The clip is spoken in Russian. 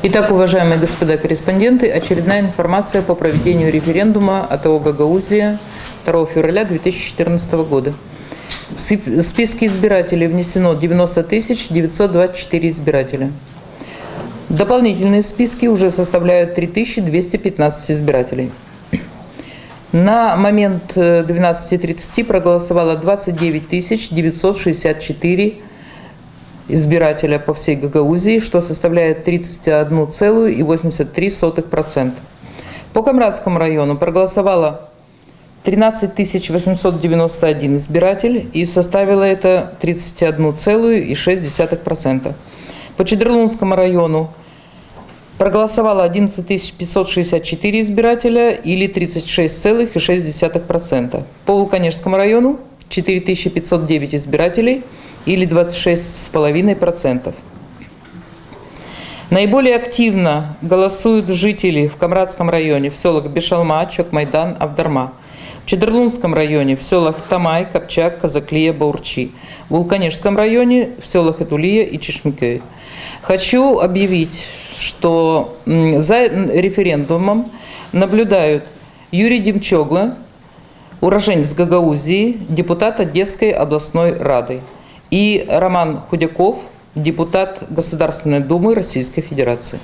Итак, уважаемые господа корреспонденты, очередная информация по проведению референдума АТО Гагаузия 2 февраля 2014 года. В списке избирателей внесено 90 924 избирателя. Дополнительные списки уже составляют 3215 избирателей. На момент 12:30 проголосовало 29 964 избирателя по всей Гагаузии, что составляет 31,83%. По Камрадскому району проголосовало 13 891 избиратель, и составило это 31,6%. По Чедерлунскому району проголосовало 11 564 избирателя, или 36,6%. По Вулканежскому району 4509 избирателей, или 26,5%. Наиболее активно голосуют жители в Камрадском районе в селах Бешалма, Чокмайдан, Авдарма. В Чедерлунском районе в селах Тамай, Капчак, Казаклия, Баурчи. В Вулканежском районе в селах Этулия и Чешмикёй. Хочу объявить, что за референдумом наблюдают Юрий Демчогла, уроженец Гагаузии, депутат Одесской областной рады, и Роман Худяков, депутат Государственной Думы Российской Федерации.